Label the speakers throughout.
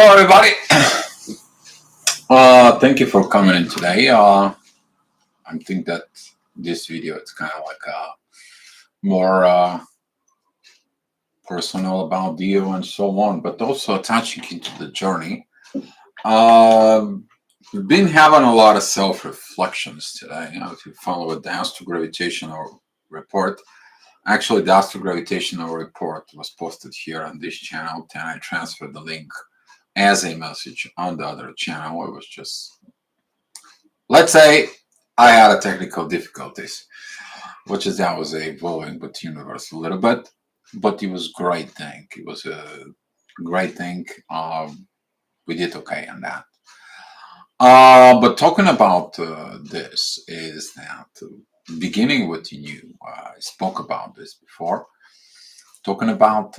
Speaker 1: everybody. Thank you for coming in today. I think that this video is kind of like more personal about you and so on, but also touching into the journey. We've been having a lot of self-reflections today. If you follow the astrogravitational report, actually the astrogravitational report was posted here on this channel, and I transferred the link as a message on the other channel. It was just, let's say, I had a technical difficulties, which is I was evolving with the universe a little bit, but it was great thing. It was a great thing. We did okay on that. But talking about this is that beginning with you, I spoke about this before. Talking about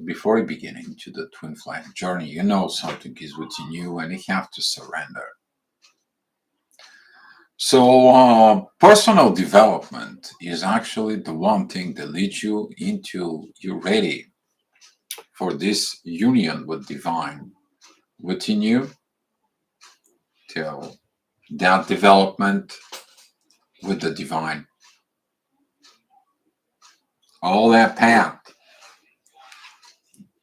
Speaker 1: before beginning to the twin flame journey, you know something is within you and you have to surrender. So personal development is actually the one thing that leads you into you're ready for this union with divine within you, till that development with the divine. All that path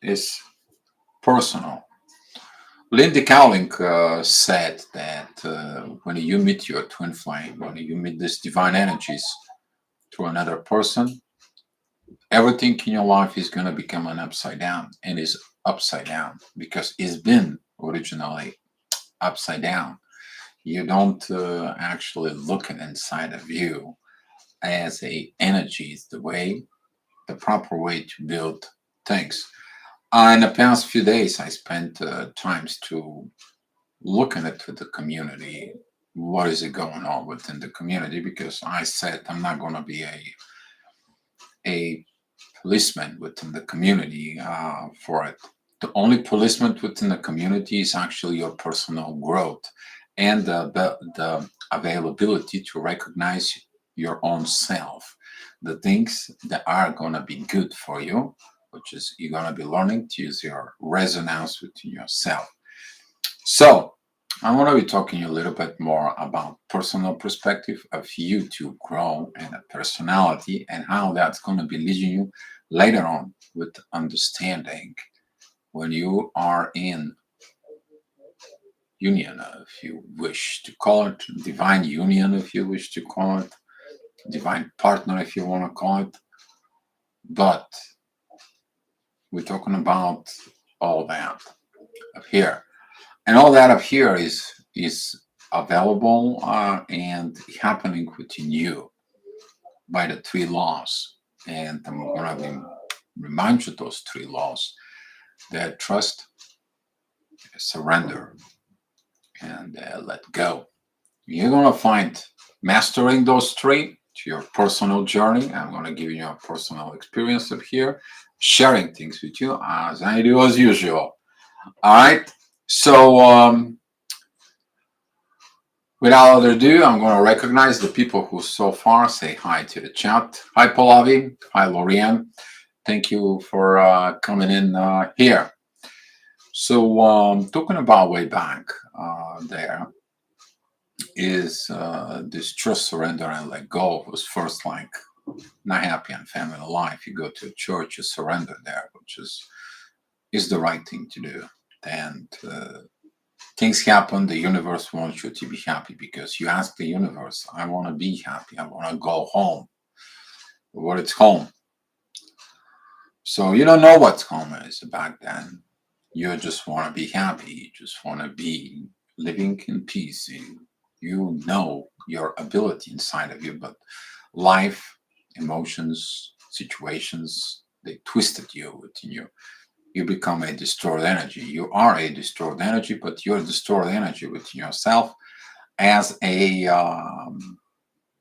Speaker 1: is personal. Lindy Cowling said that when you meet your twin flame, when you meet these divine energies through another person, everything in your life is going to become an upside down, and is upside down because it's been originally upside down. You don't actually look at inside of you as a energy is the proper way to build things. In the past few days, I spent times to looking at the community. What is it going on within the community? Because I said I'm not going to be a policeman within the community for it. The only policeman within the community is actually your personal growth and the availability to recognize your own self, the things that are going to be good for you, which is you're going to be learning to use your resonance within yourself. So I want to be talking a little bit more about personal perspective of you to grow and a personality and how that's going to be leading you later on with understanding when you are in union, if you wish to call it divine union, if you wish to call it divine partner, if you want to call it. But we're talking about all that up here, and all that up here is available and happening within you by the three laws. And I'm going to remind you those three laws: that trust, surrender, and let go. You're going to find mastering those three to your personal journey. I'm going to give you a personal experience up here, sharing things with you as I do as usual. All right. So without other ado, I'm going to recognize the people who so far say hi to the chat. Hi, Pallavi. Hi, Lorianne. Thank you for coming in here. So talking about way back there is this trust, surrender, and let go was first like not happy and family life. You go to a church, you surrender there, which is the right thing to do. And things happen. The universe wants you to be happy because you ask the universe, I want to be happy. I want to go home. What it's home. So you don't know what home is back then. You just want to be happy. You just want to be living in peace. You know your ability inside of you, but life, emotions, situations, they twisted you within you. You become a distorted energy. You are a distorted energy, but you're a distorted energy within yourself as a,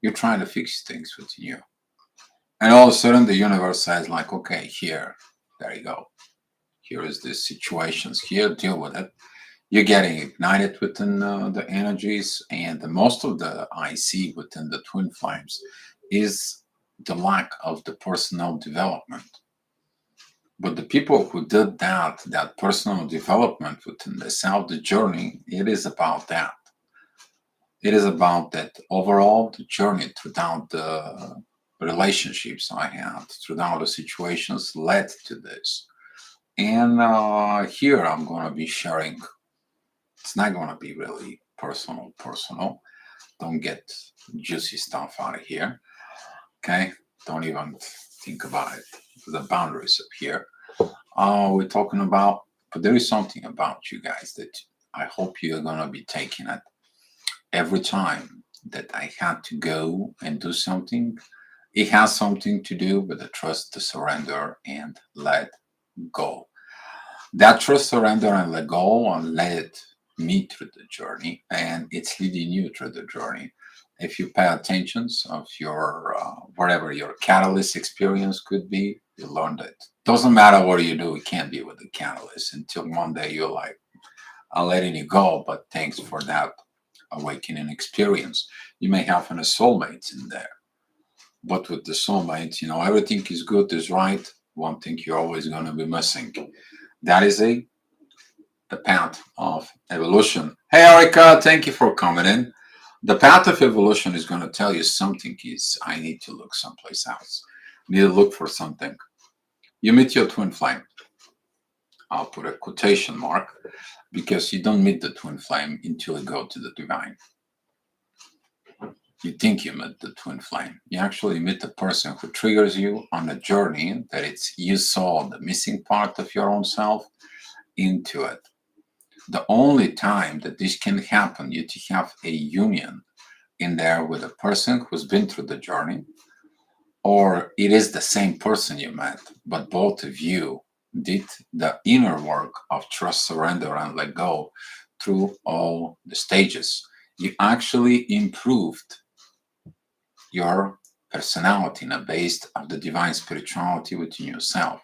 Speaker 1: you're trying to fix things within you. And all of a sudden the universe says like, okay, here, there you go. Here is this situations here, deal with it. You're getting ignited within the energies, and most of the I see within the twin flames is the lack of the personal development. But the people who did that personal development within the self, the journey, it is about that. It is about that overall the journey throughout the relationships I had, throughout the situations led to this. And here I'm going to be sharing. It's not going to be really personal. Don't get juicy stuff out of here. Okay? Don't even think about it. The boundaries up here. We're talking about, but there is something about you guys that I hope you're going to be taking it every time that I had to go and do something. It has something to do with the trust, the surrender, and let go. That trust, surrender, and let go and led me through the journey, and it's leading you through the journey. If you pay attention of your whatever your catalyst experience could be, you learned it. Doesn't matter what you do, it can't be with the catalyst until one day you're like, I'm letting you go, but thanks for that awakening experience. You may have a soulmate in there, but with the soulmate, everything is good, is right. One thing you're always going to be missing. That is the path of evolution. Hey, Erica, thank you for coming in. The path of evolution is going to tell you something is I need to look someplace else. I need to look for something. You meet your twin flame. I'll put a quotation mark because you don't meet the twin flame until you go to the divine. You think you met the twin flame. You actually meet the person who triggers you on a journey that it's you saw the missing part of your own self into it. The only time that this can happen, you to have a union in there with a person who's been through the journey, or it is the same person you met, but both of you did the inner work of trust, surrender, and let go through all the stages. You actually improved your personality in a base of the divine spirituality within yourself.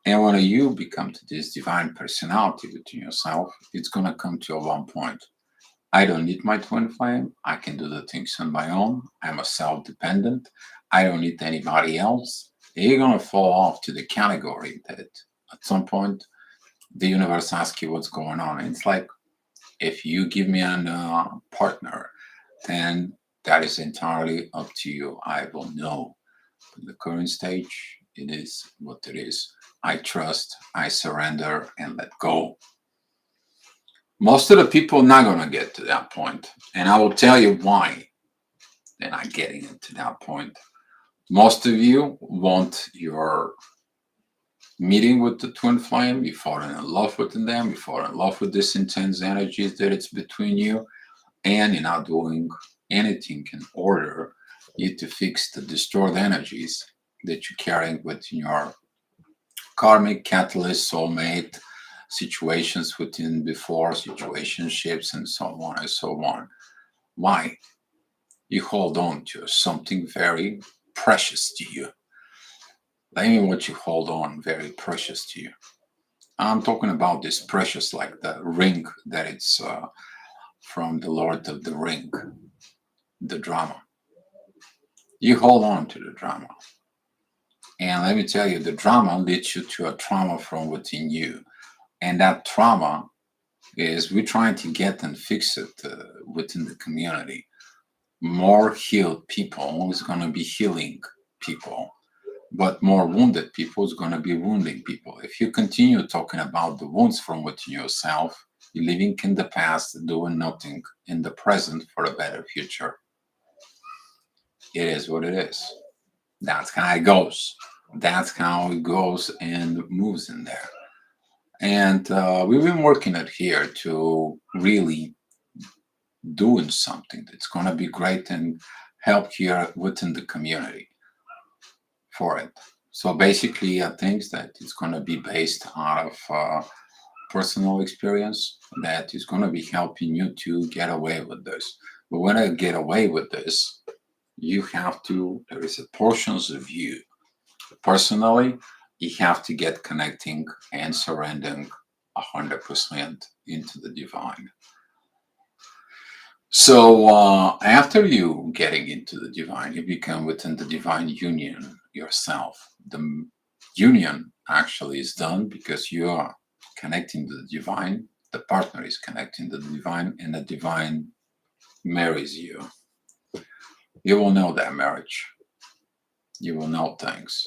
Speaker 1: And when you become to this divine personality within yourself, it's going to come to a one point. I don't need my twin flame. I can do the things on my own. I'm a self-dependent. I don't need anybody else. You're going to fall off to the category that at some point the universe asks you what's going on. It's like, if you give me a partner, then that is entirely up to you. I will know. In the current stage, it is what it is. I trust, I surrender, and let go. Most of the people are not going to get to that point. And I will tell you why they're not getting to that point. Most of you want your meeting with the twin flame. You fall in love with them. You fall in love with this intense energy that it's between you. And you're not doing anything in order you to fix the distorted energies that you're carrying within your karmic catalyst, soulmate, situations within before, situationships, and so on and so on. Why? You hold on to something very precious to you. Let me what you hold on very precious to you. I'm talking about this precious, like the ring that it's from the Lord of the Ring, the drama. You hold on to the drama. And let me tell you, the drama leads you to a trauma from within you. And that trauma is we're trying to get and fix it within the community. More healed people is going to be healing people, but more wounded people is going to be wounding people. If you continue talking about the wounds from within yourself, you're living in the past, doing nothing in the present for a better future. It is what it is. That's how it goes. That's how it goes and moves in there. And we've been working it here to really doing something that's going to be great and help here within the community for it. So basically, I think that it's going to be based out of personal experience that is going to be helping you to get away with this. But when I get away with this, you have to, there is a portions of you. Personally, you have to get connecting and surrendering 100% into the divine. So after you getting into the divine, you become within the divine union yourself. The union actually is done because you are connecting to the divine, the partner is connecting to the divine, and the divine marries you. You will know that marriage. You will know things.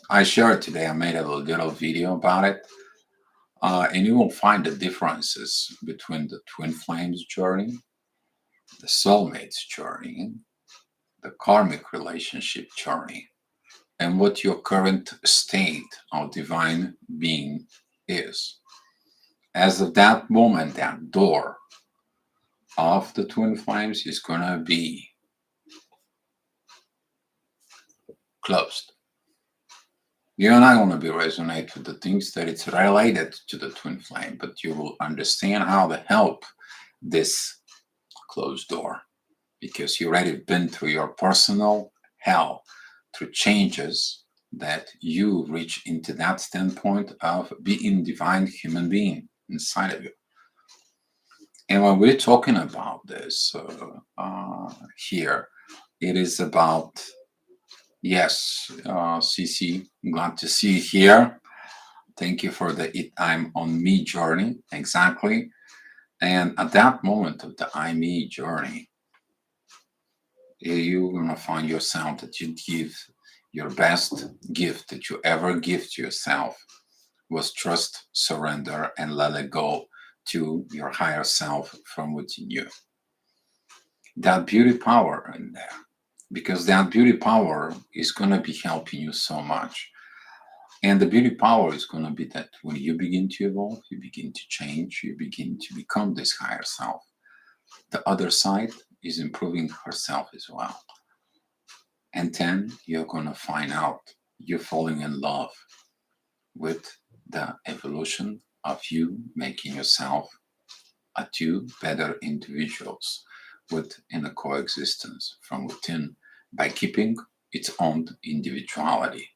Speaker 1: I shared today, I made a little video about it, and you will find the differences between the twin flames journey, the soulmates journey, the karmic relationship journey, and what your current state of divine being is. As of that moment, that door of the twin flames is going to be closed. You're not going to be resonate with the things that it's related to the twin flame, but you will understand how to help this closed door because you already been through your personal hell through changes that you reach into that standpoint of being divine human being inside of you. And when we're talking about this here, it is about, yes, CC, glad to see you here. Thank you for the It I'm on Me journey. Exactly. And at that moment of the I Me journey, you're going to find yourself that you give your best gift that you ever give to yourself was trust, surrender, and let it go to your higher self from within you. That beauty power in there, because that beauty power is going to be helping you so much. And the beauty power is going to be that when you begin to evolve, you begin to change, you begin to become this higher self. The other side is improving herself as well. And then you're going to find out you're falling in love with the evolution of you making yourself a two better individuals within a coexistence from within by keeping its own individuality.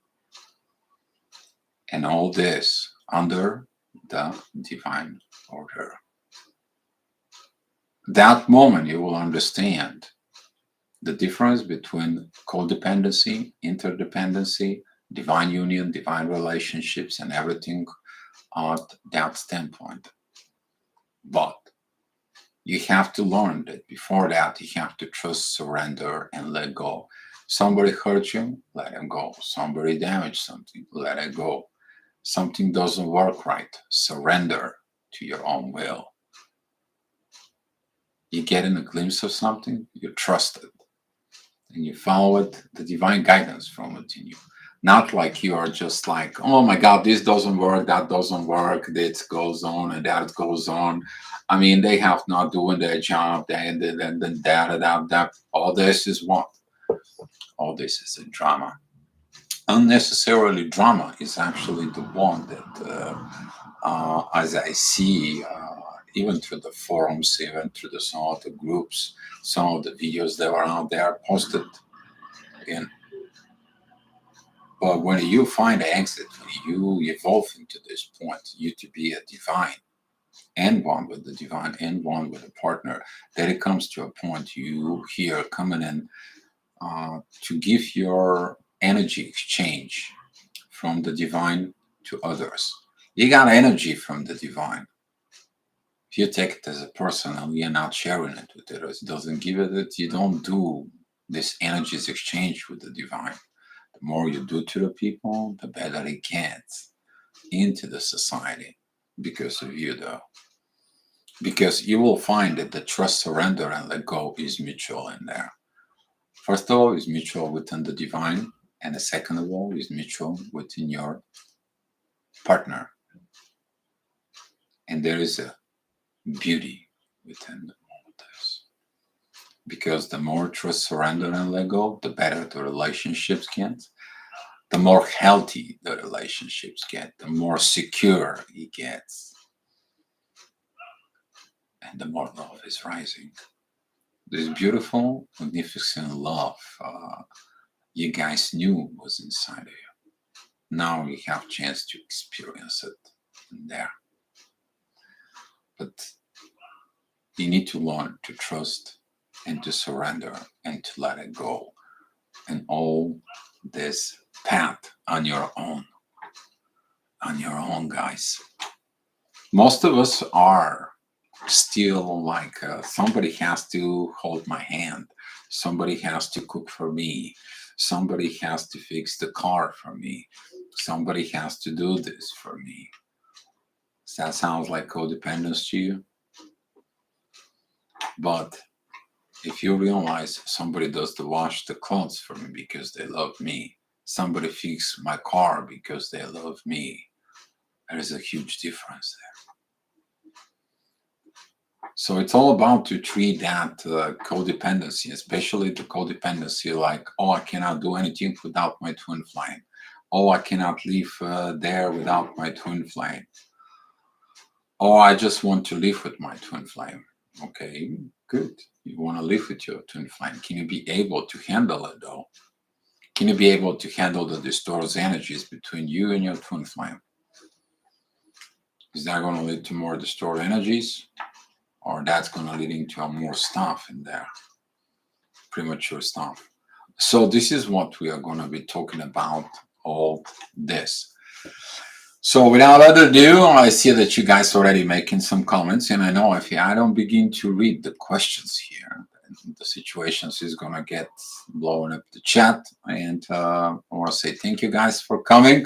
Speaker 1: And all this under the divine order. That moment you will understand the difference between codependency, interdependency, divine union, divine relationships, and everything at that standpoint. But you have to learn that before that, you have to trust, surrender, and let go. Somebody hurt you, let him go. Somebody damaged something, let it go. Something doesn't work right, surrender to your own will. You get in a glimpse of something, you trust it, and you follow it, the divine guidance from within you. Not like you are just like, oh my God, this doesn't work, that doesn't work, this goes on and that goes on. I mean, they have not doing their job, and that. All this is what? All this is a drama. Unnecessarily drama is actually the one that, as I see, even through the forums, even through some of the groups, some of the videos that are out there posted in. But when you find an exit, when you evolve into this point, you to be a divine and one with the divine and one with a partner, that it comes to a point you here coming in to give your energy exchange from the divine to others. You got energy from the divine. If you take it as a personal, you're not sharing it with others. It doesn't give it. You don't do this energies exchange with the divine. The more you do to the people, the better it gets into the society because of you, though. Because you will find that the trust, surrender, and let go is mutual in there. First of all, is mutual within the divine, and the second of all is mutual within your partner. And there is a beauty within all of this. Because the more trust, surrender, and let go, the better the relationships get, the more healthy the relationships get, the more secure it gets, and the more love is rising. This beautiful, magnificent love you guys knew was inside of you. Now you have a chance to experience it in there. But you need to learn to trust and to surrender and to let it go. And all this path on your own. on your own, guys. Most of us are still like somebody has to hold my hand, somebody has to cook for me, somebody has to fix the car for me, somebody has to do this for me. Does that sounds like codependence to you? But if you realize somebody does the wash the clothes for me because they love me, somebody fix my car because they love me, there is a huge difference there. So it's all about to treat that codependency, especially the codependency like, oh, I cannot do anything without my twin flame. Oh, I cannot live there without my twin flame. Oh, I just want to live with my twin flame. Okay, good. You want to live with your twin flame. Can you be able to handle it though? Can you be able to handle the distorted energies between you and your twin flame? Is that going to lead to more distorted energies? Or that's going to lead into more stuff in there, premature stuff. So this is what we are going to be talking about, all this. So without other ado, I see that you guys already making some comments, and I know if I don't begin to read the questions here, the situations is gonna get blowing up the chat. And I want to say thank you guys for coming.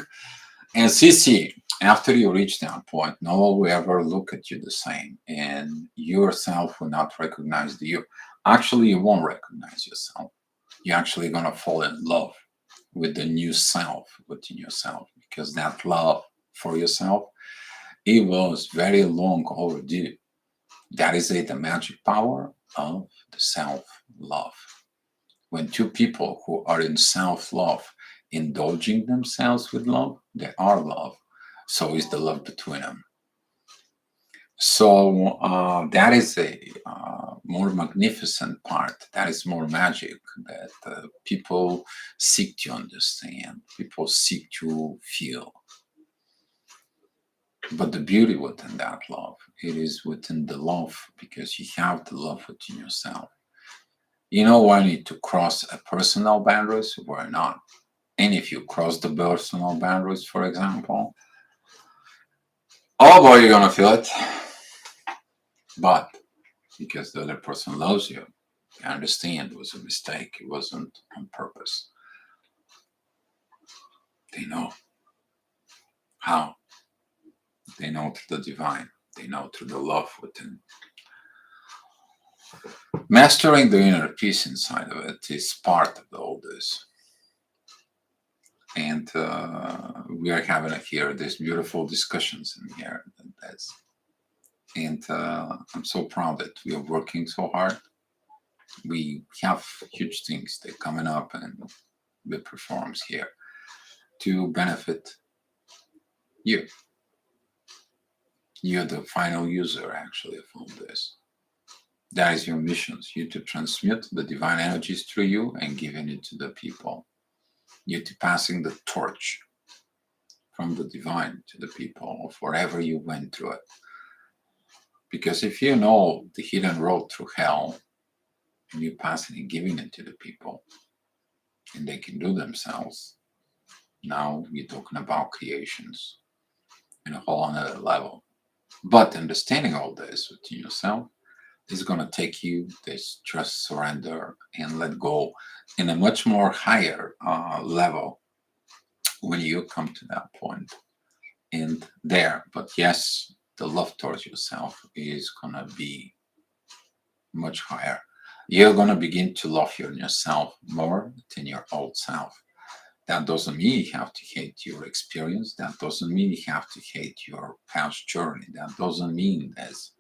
Speaker 1: And Cici, after you reach that point, no one will ever look at you the same, and yourself will not recognize you. Actually, you won't recognize yourself. You're actually gonna fall in love with the new self within yourself, because that love for yourself, it was very long overdue. That is the magic power of the self-love. When two people who are in self-love indulging themselves with love, they are love. So is the love between them. So that is a more magnificent part. That is more magic that people seek to understand. People seek to feel. But the beauty within that love, it is within the love, because you have the love within yourself. You know when you need to cross a personal boundaries or not. And if you cross the personal boundaries, for example, oh boy, you're gonna feel it. But because the other person loves you, they understand it was a mistake, it wasn't on purpose. They know how. They know through the divine. They know through the love within. Mastering the inner peace inside of it is part of all this. And we are having here these beautiful discussions in here. And I'm so proud that we are working so hard. We have huge things that are coming up and we performs here to benefit you. You're the final user actually of all this. That is your mission, you to transmit the divine energies through you and giving it to the people. You to passing the torch from the divine to the people of wherever you went through it. Because if you know the hidden road through hell, and you pass it and giving it to the people, and they can do themselves, now you're talking about creations in a whole another level. But understanding all this within yourself is going to take you this trust, surrender, and let go in a much more higher level when you come to that point. And there, but yes, the love towards yourself is going to be much higher. You're going to begin to love yourself more than your old self. That doesn't mean you have to hate your experience. That doesn't mean you have to hate your past journey. That doesn't mean this.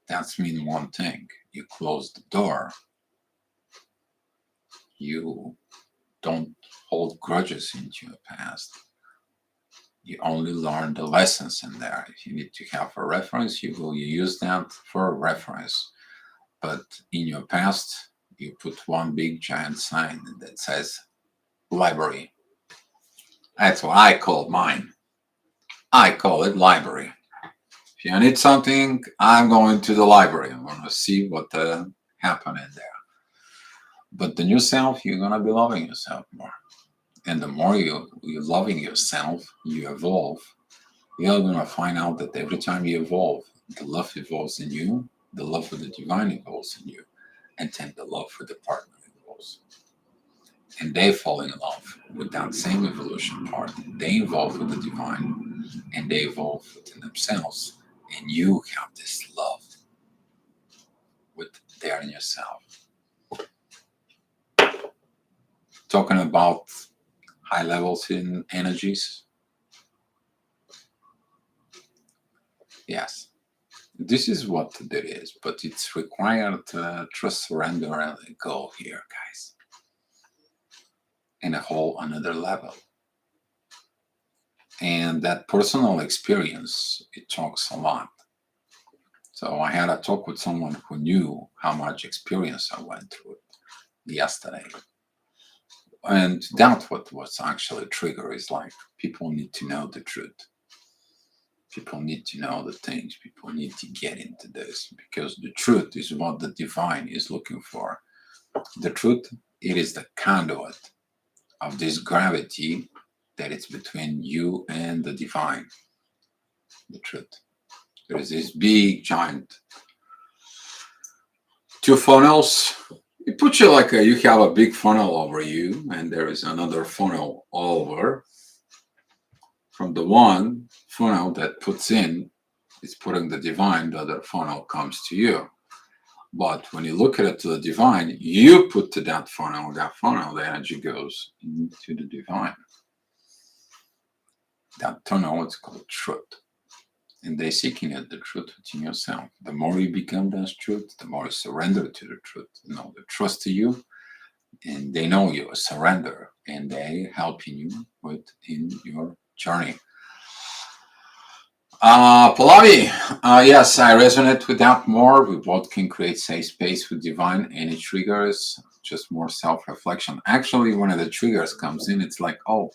Speaker 1: That's mean one thing. You close the door. You don't hold grudges into your past. You only learn the lessons in there. If you need to have a reference, you will use that for a reference. But in your past, you put one big giant sign that says library. That's what I call mine. I call it library. If you need something, I'm going to the library. I'm going to see what happened in there. But the new self, you're going to be loving yourself more. And the more you're loving yourself, you evolve, you're going to find out that every time you evolve, the love evolves in you, the love for the divine evolves in you, and then the love for the partner evolves. And they fall in love with that same evolution part. They evolve with the divine, and they evolve within themselves. And you have this love with there in yourself. Talking about high levels in energies, yes, this is what it is, but it's required trust, surrender, and let go here, guys, in a whole another level. And that personal experience, it talks a lot. So I had a talk with someone who knew how much experience I went through yesterday. And that's what was actually a trigger is like people need to know the truth. People need to know the things. People need to get into this because the truth is what the divine is looking for. The truth, it is the conduit of this gravity that it's between you and the divine. The truth. There is this big giant two funnels. It puts you like you have a big funnel over you, and there is another funnel over. From the one funnel that puts in, it's putting the divine, the other funnel comes to you. But when you look at it to the divine, you put to that funnel, the energy goes into the divine. That tunnel is called truth. And they're seeking at the truth within yourself. The more you become that truth, the more you surrender to the truth. You know, they trust you and they know you surrender and they helping you within your journey. Pallavi, yes, I resonate with that more. We both can create safe space with divine, and it triggers just more self-reflection. Actually, when the triggers comes in, it's like, oh,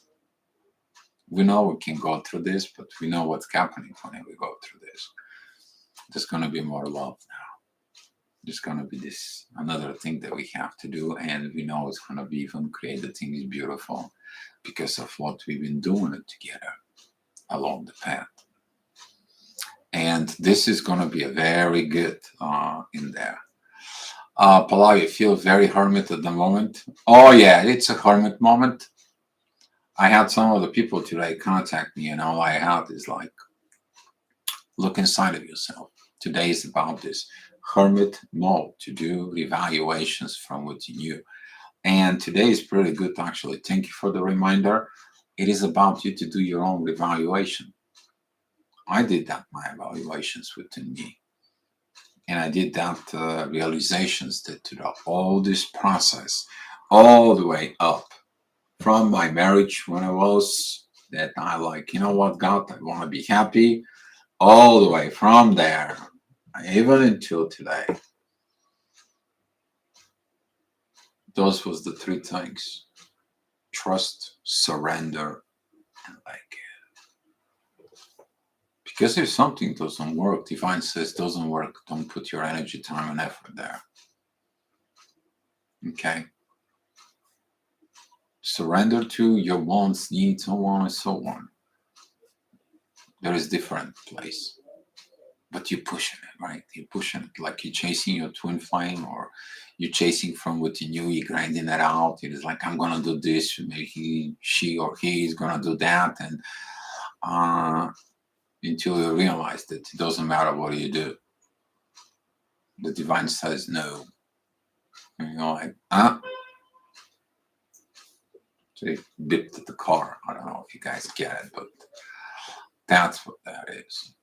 Speaker 1: we know we can go through this, but we know what's happening when we go through this. There's going to be more love now. There's going to be this another thing that we have to do, and we know it's going to be even create the thing is beautiful because of what we've been doing it together along the path. And this is going to be a very good in there. Pallavi, you feel very hermit at the moment. Oh yeah, it's a hermit moment. I had some of the people today contact me, and all I have is like, look inside of yourself. Today is about this hermit mode to do evaluations from within you. And today is pretty good, actually. Thank you for the reminder. It is about you to do your own evaluation. I did that, my evaluations within me. And I did that realizations that throughout all this process, all the way up from my marriage when I was that I like, you know what, God, I want to be happy, all the way from there, even until today. Those was the three things: trust, surrender, and like. Because if something doesn't work, divine says doesn't work, don't put your energy, time, and effort there. Okay? Surrender to your wants, needs, so on and so on. There is different place. But you're pushing it, right? You're pushing it like you're chasing your twin flame or you're chasing from within you, you're grinding it out. It is like, I'm going to do this. Maybe she or he is going to do that. And until you realize that it doesn't matter what you do. The divine says no. And you're like, So they dipped at the car. I don't know if you guys get it, but that's what that is.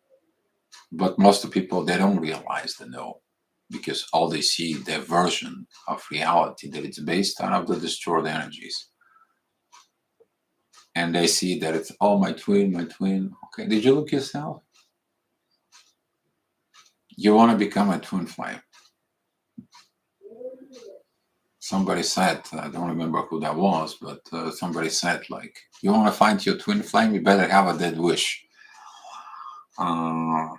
Speaker 1: But most of the people, they don't realize the no because all they see their version of reality that it's based out of the destroyed energies. And they see that it's, oh, my twin, my twin. Okay, did you look yourself? You want to become a twin flame. Somebody said, I don't remember who that was, but somebody said, like, you want to find your twin flame, you better have a dead wish. I'll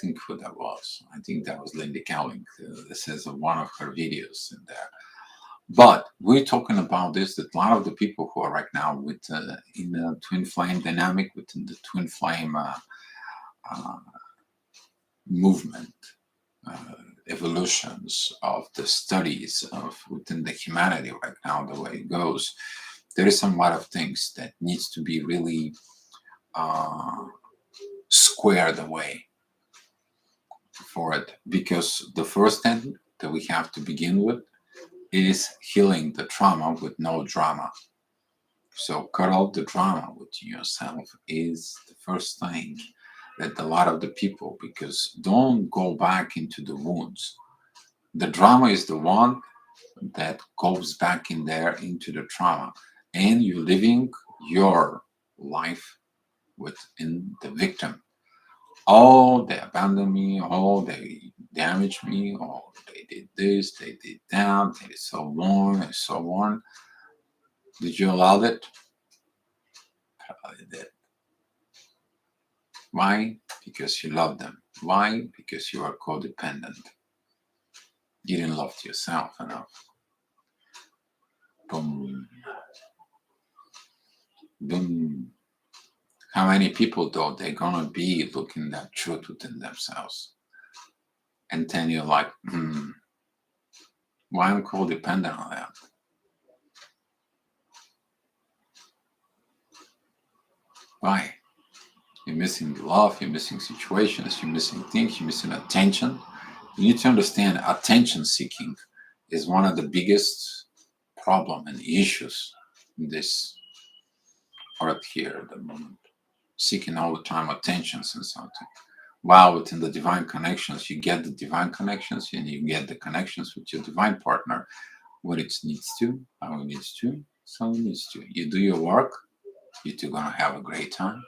Speaker 1: think who that was. I think that was Lindy Cowling. This is one of her videos in there. But we're talking about this, that a lot of the people who are right now with in the twin flame dynamic, within the twin flame uh, movement, uh, evolutions of the studies of within the humanity right now, the way it goes, there is some lot of things that needs to be really uh, squared away for it, because the first thing that we have to begin with is healing the trauma with no drama. So cut off the drama within yourself is the first thing that a lot of the people, because don't go back into the wounds. The drama is the one that goes back in there into the trauma, and you're living your life within the victim. Oh, they abandoned me. Oh, they damaged me. Oh, they did this, they did that, they did so on and so on. Did you allow it? Probably did. Why? Because you love them. Why? Because you are codependent. You didn't love yourself enough. Boom, boom. How many people though they're gonna be looking that truth within themselves, and then you're like, why I'm codependent on that? Why? You're missing love. You're missing situations. You're missing things. You're missing attention. You need to understand attention seeking is one of the biggest problem and issues in this earth here at the moment. Seeking all the time attentions and something. While within the divine connections, you get the divine connections and you get the connections with your divine partner when it needs to, how it needs to, so it needs to. You do your work, you two gonna have a great time.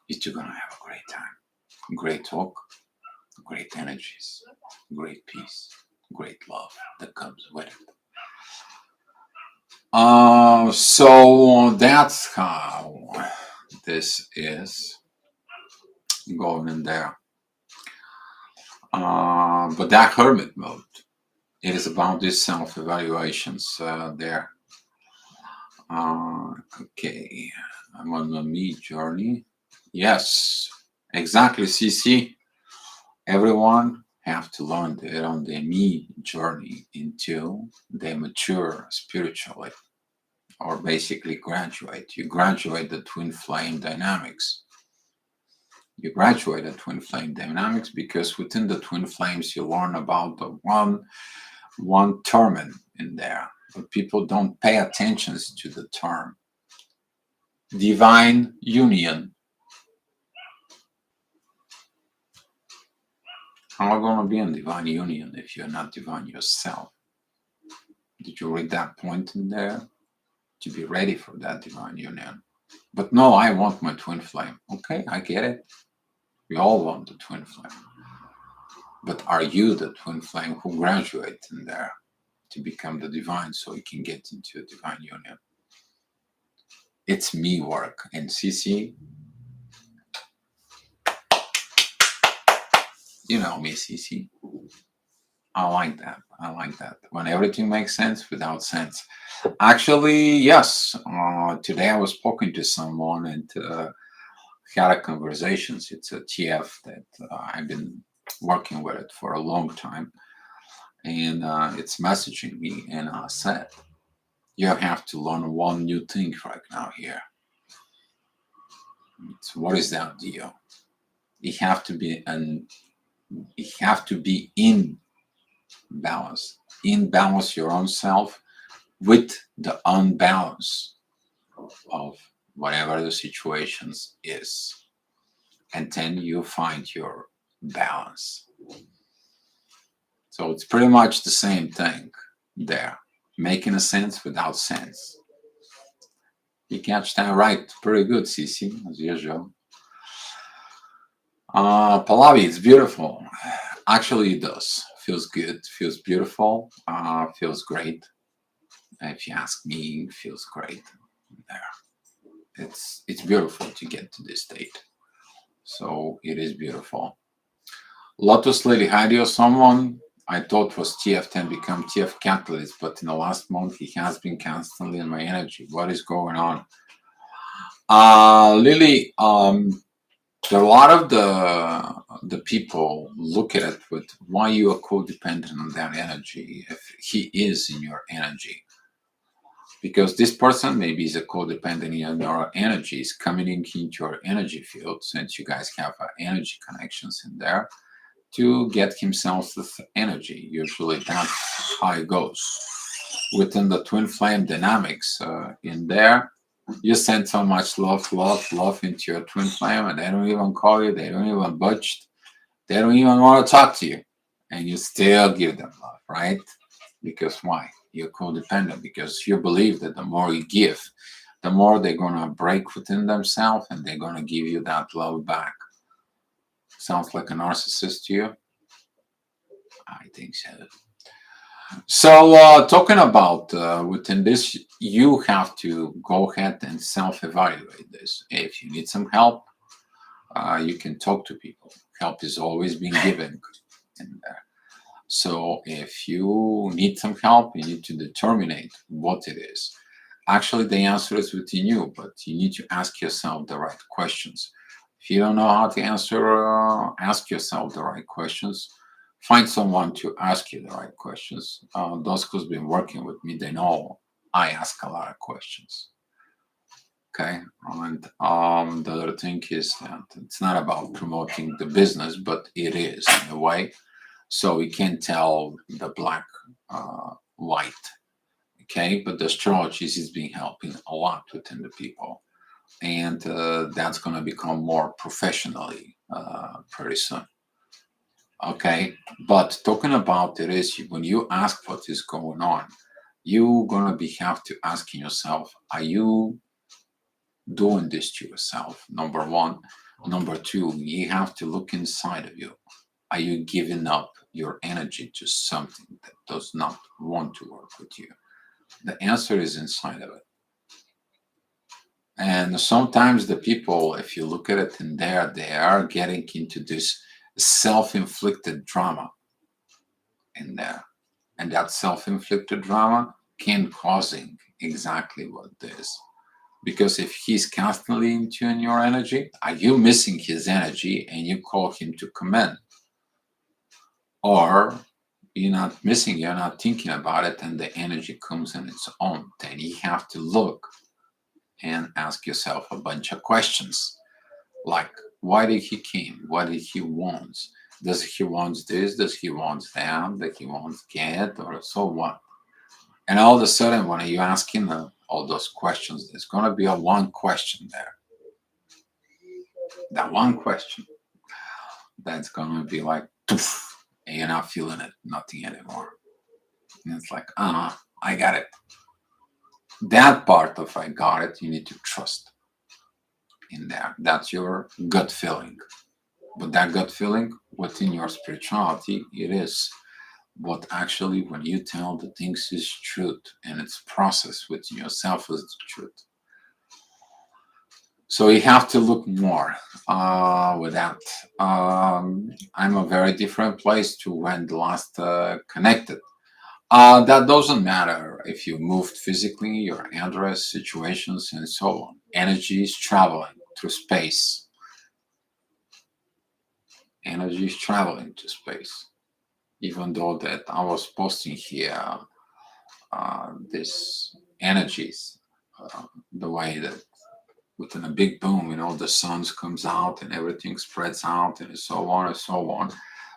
Speaker 1: You two gonna have a great time. Great talk, great energies, great peace, great love that comes with it. So that's how this is going in there. But that hermit mode, it is about these self-evaluations there. Okay, I'm on the me journey. Yes, exactly, CC. Everyone have to learn their own the me journey until they mature spiritually, or basically graduate. You graduate the twin flame dynamics. You graduate the twin flame dynamics because within the twin flames you learn about the one term in there, but people don't pay attention to the term divine union. How are you going to be in divine union if you're not divine yourself? Did you read that point in there? To be ready for that divine union. But no, I want my twin flame. Okay, I get it. We all want the twin flame. But are you the twin flame who graduates in there to become the divine so you can get into a divine union? It's me work. And CC, you know me, CC. I like that. I like that. When everything makes sense without sense. Actually, yes. Today I was talking to someone and had a conversations. It's a TF that I've been working with it for a long time, and it's messaging me, and I said, "You have to learn one new thing right now here. It's, what is that deal? You have to be you have to be in balance, in balance your own self with the unbalance of whatever the situations is, and then you find your balance." So it's pretty much the same thing there, making a sense without sense. You catch that right pretty good, CC, as usual. Pallavi, it's beautiful. Actually, it does. Feels good, feels beautiful, feels great. If you ask me, it feels great there. It's beautiful to get to this state. So it is beautiful. Lotus Lady Heidi or someone, I thought was TF10 become TF catalyst, but in the last month he has been constantly in my energy. What is going on? Lily, a lot of the people look at it with why you are codependent on that energy if he is in your energy. Because this person maybe is a codependent in your energy, is coming into your energy field since you guys have energy connections in there to get himself this energy. Usually that's how it goes. Within the twin flame dynamics in there, you send so much love into your twin flame, and they don't even call you, they don't even budge, they don't even want to talk to you, and you still give them love, right? Because why? You're codependent because you believe that the more you give, the more they're gonna break within themselves and they're gonna give you that love back. Sounds like a narcissist to you? I think so. So, talking about within this, you have to go ahead and self evaluate this. If you need some help, you can talk to people. Help is always being given in there. So, if you need some help, you need to determine what it is. Actually, the answer is within you, but you need to ask yourself the right questions. If you don't know how to answer, ask yourself the right questions. Find someone to ask you the right questions. Those who's been working with me, they know I ask a lot of questions. Okay, and the other thing is that it's not about promoting the business, but it is in a way. So we can tell the black white. Okay, but the astrology is been helping a lot within the people, and that's going to become more professionally pretty soon. Okay, but talking about it is when you ask what is going on, you're gonna be have to asking yourself, are you doing this to yourself? Number one. Number two, you have to look inside of you. Are you giving up your energy to something that does not want to work with you? The answer is inside of it. And sometimes the people, if you look at it in there, they are getting into this self-inflicted drama in there. And that self-inflicted drama can causing exactly what this. Because if he's constantly in tune your energy, are you missing his energy and you call him to come in? Or you're not missing, you're not thinking about it, and the energy comes in its own. Then you have to look and ask yourself a bunch of questions like, why did he came? What did he want? Does he want this? Does he want that? Does he want get? Or so what? And all of a sudden, when you ask him all those questions, there's going to be a one question there. That one question that's going to be like, poof, and you're not feeling it, nothing anymore. And it's like, I got it. That part of I got it, you need to trust in there. That's your gut feeling. But that gut feeling within your spirituality, it is what actually, when you tell the things is truth and it's processed within yourself as the truth. So you have to look more with that. I'm a very different place to when the last connected. That doesn't matter if you moved physically, your address, situations, and so on. Energy is traveling through space. Energy is traveling to space. Even though that I was posting here this energies, the way that within a big boom, the sun comes out and everything spreads out and so on and so on.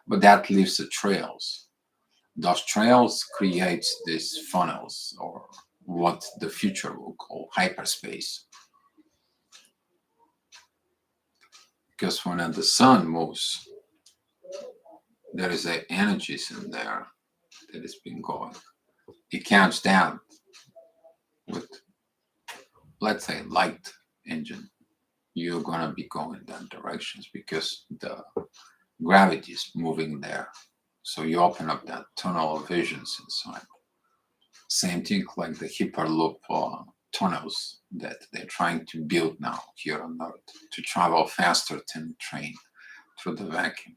Speaker 1: But that leaves the trails. Those trails create these funnels, or what the future will call hyperspace. Because when the sun moves, there is a energies in there that has been going. It counts down with, let's say, light engine. You're gonna be going in that directions because the gravity is moving there. So you open up that tunnel of visions inside. Same thing like the Hyperloop tunnels that they're trying to build now here on Earth to travel faster than train through the vacuum.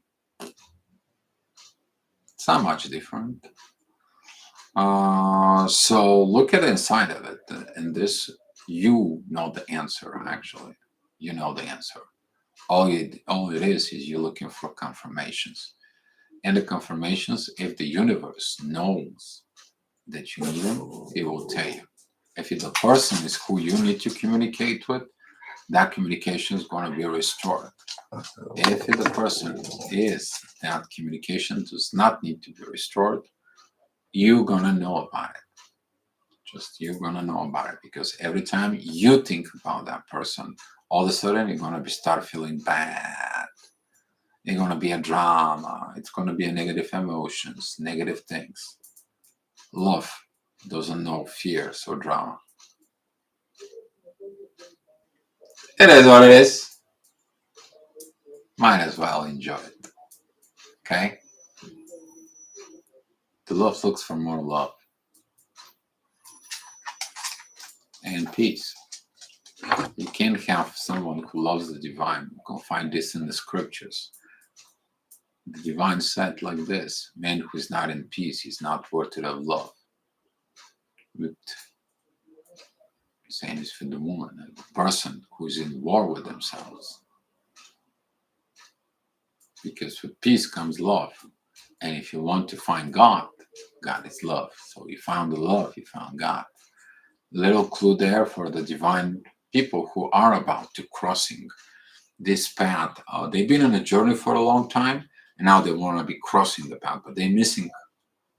Speaker 1: not much different. So look at the inside of it. And this, you know the answer, actually. You know the answer. All it is you're looking for confirmations. And the confirmations, if the universe knows that you need them, it will tell you. If the person is who you need to communicate with, that communication is going to be restored. If the person is that communication does not need to be restored, you're going to know about it. Just you're going to know about it, because every time you think about that person, all of a sudden you're going to start feeling bad. It's going to be a drama. It's going to be a negative emotions, negative things. Love doesn't know fears or drama. It is what it is. Might as well enjoy it. Okay? The love looks for more love and peace. You can't have someone who loves the divine. You can find this in the scriptures. The divine said like this: man who is not in peace is not worthy of love. But same is for the woman, the person who is in war with themselves. Because with peace comes love. And if you want to find God, God is love. So you found the love, you found God. Little clue there for the divine people who are about to crossing this path. They've been on a journey for a long time, and now they want to be crossing the path, but they're missing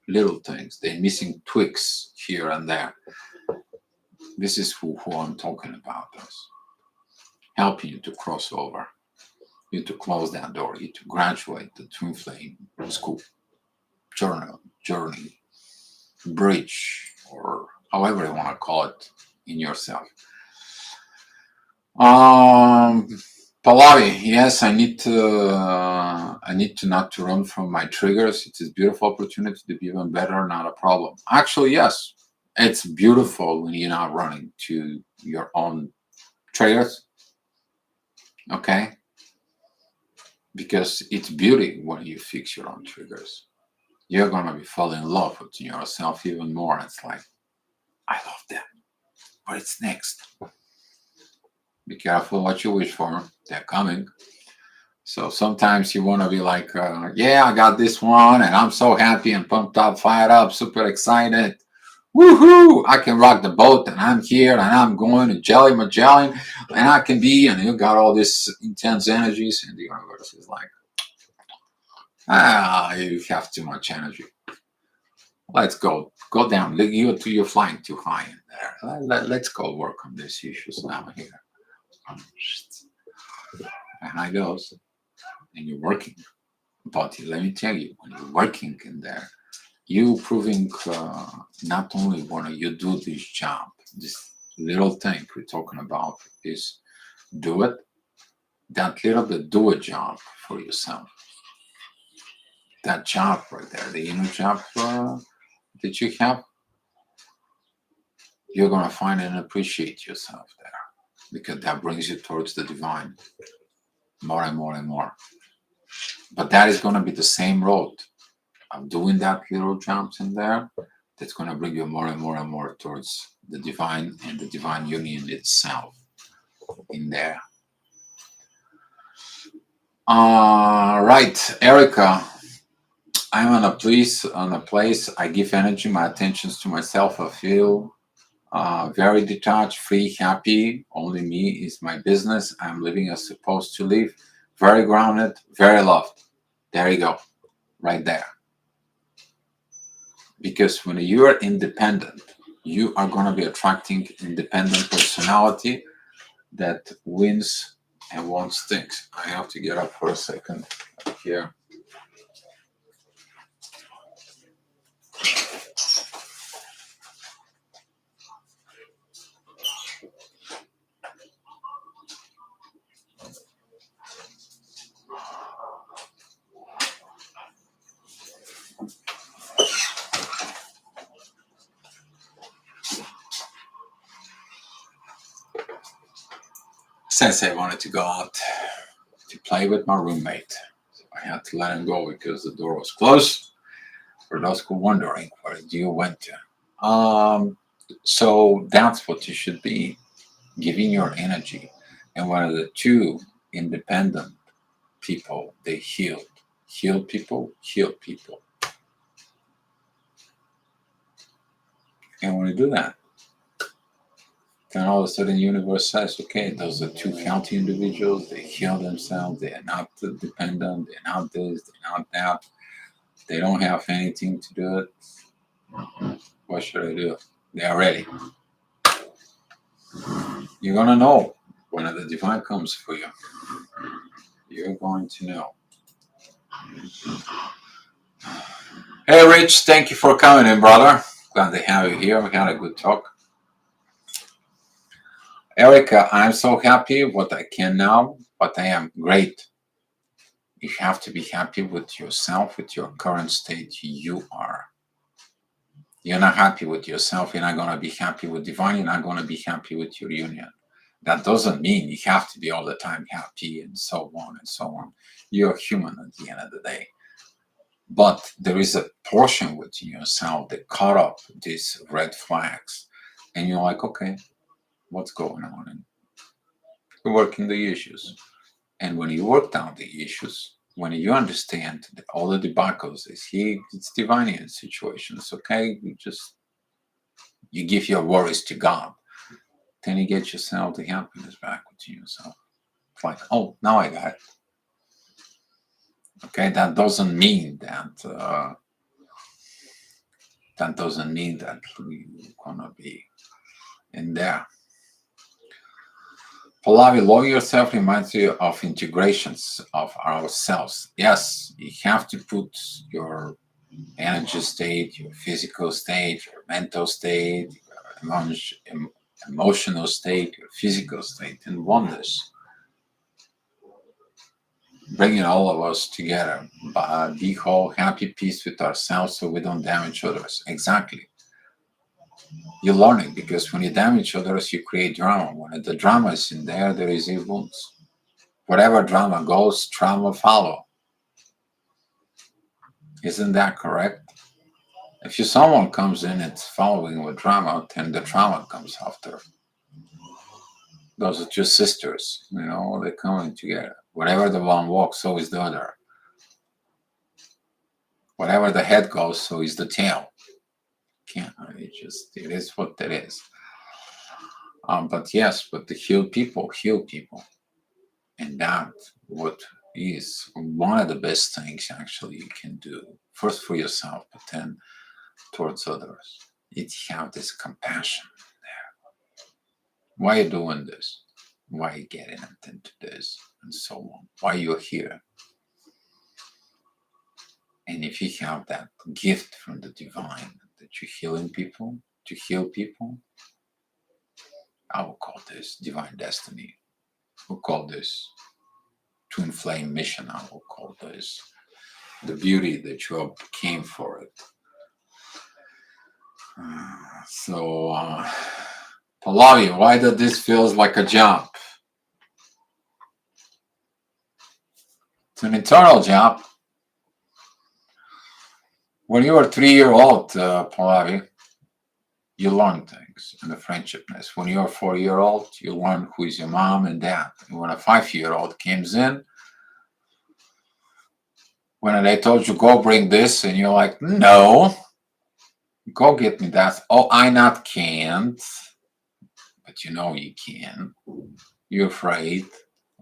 Speaker 1: little things. They're missing twigs here and there. This is who I'm talking about. Us helping you to cross over, you to close that door, you to graduate the twin flame school, journey, bridge, or however you want to call it in yourself. Pallavi, yes, I need to not to run from my triggers. It is a beautiful opportunity to be even better, not a problem. Actually, yes, it's beautiful when you're not running to your own triggers. Okay? Because it's beauty when you fix your own triggers. You're gonna be falling in love with yourself even more. It's like, I love them. What's next? Be careful what you wish for. They're coming. So sometimes you want to be like, yeah, I got this one, and I'm so happy and pumped up, fired up, super excited. Woohoo! I can rock the boat, and I'm here, and I'm going to jelly Magellan, and I can be, and you got all this intense energies, and the universe is like, you have too much energy. Let's go down. You're flying too high in there. Let's go work on these issues now here. And I goes, and you're working. But let me tell you, when you're working in there, you proving not only when you do this job, this little thing we're talking about is do it. That little bit, do a job for yourself. That job right there, the inner job that you have, you're gonna find and appreciate yourself there, because that brings you towards the divine more and more and more. But that is gonna be the same road of doing that little jumps in there. That's gonna bring you more and more and more towards the divine and the divine union itself in there. Right, Erica. I'm on a place. I give energy, my attentions to myself. I feel very detached, free, happy. Only me is my business. I'm living as supposed to live. Very grounded, very loved. There you go, right there. Because when you are independent, you are going to be attracting independent personality that wins and wants things. I have to get up for a second here. Sensei wanted to go out to play with my roommate. So I had to let him go because the door was closed. For those who are wondering, where do you went to? So that's what you should be giving your energy. And one of the two independent people, they heal people, heal people. And when you do that, then all of a sudden the universe says, okay, those are two healthy individuals, they heal themselves, they are not dependent, they're not this, they're not that, they don't have anything to do it. What should I do? They are ready. You're gonna know when the divine comes for you. You're going to know. Hey, Rich, thank you for coming in, brother. Glad to have you here. We had a good talk. Erica, I'm so happy what I can now, but I am great. You have to be happy with yourself, with your current state you are. You're not happy with yourself, you're not going to be happy with divine, you're not going to be happy with your union. That doesn't mean you have to be all the time happy and so on and so on. You're human at the end of the day. But there is a portion within yourself that caught up these red flags. And you're like, okay, what's going on? And you're working the issues. And when you work out the issues, when you understand that all the debacles is it's divine situations, okay? You give your worries to God. Then you get yourself the happiness back within yourself. It's like, oh, now I got it. Okay, that doesn't mean that we're gonna be in there. Pallavi, love yourself reminds you of integrations of ourselves. Yes, you have to put your energy state, your physical state, your mental state, your emotional state, your physical state in oneness. Bringing all of us together, be whole, happy, peace with ourselves so we don't damage others. Exactly. You're learning because when you damage others, you create drama. When the drama is in there, there is wounds. Wherever drama goes, trauma follow. Isn't that correct? If someone comes in and it's following with drama, then the trauma comes after. Those are two sisters, they're coming together. Wherever the one walks, so is the other. Wherever the head goes, so is the tail. It is what it is. But yes, but the heal people. And that what is one of the best things actually you can do. First for yourself, but then towards others. It have this compassion there. Why are you doing this? Why are you getting into this? And so on. Why you're here? And if you have that gift from the divine that you're healing people, to heal people, I will call this divine destiny. We'll call this twin flame mission. I will call this the beauty that you came for it. Pallavi, why does this feels like a jump? It's an internal jump. When you were 3-year-old, Pallavi, you learn things in the friendshipness. When you're 4-year-old, you learn who is your mom and dad. And when a 5-year-old comes in, when they told you, go bring this, and you're like, no, go get me that. Oh, I not can't. But you can. You're afraid,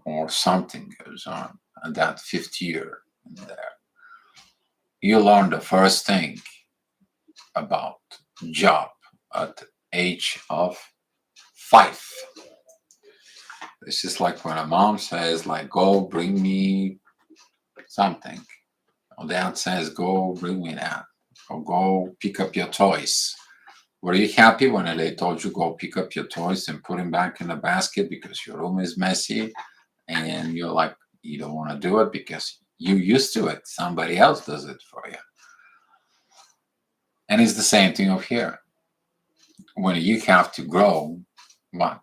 Speaker 1: or something goes on. And that 5th year in there, you learn the first thing about job at the age of 5. It's just like when a mom says, like, go bring me something. Or dad says, go bring me that. Or go pick up your toys. Were you happy when they told you go pick up your toys and put them back in the basket because your room is messy and you're like, you don't want to do it because you're used to it. Somebody else does it for you. And it's the same thing over here. When you have to grow, what?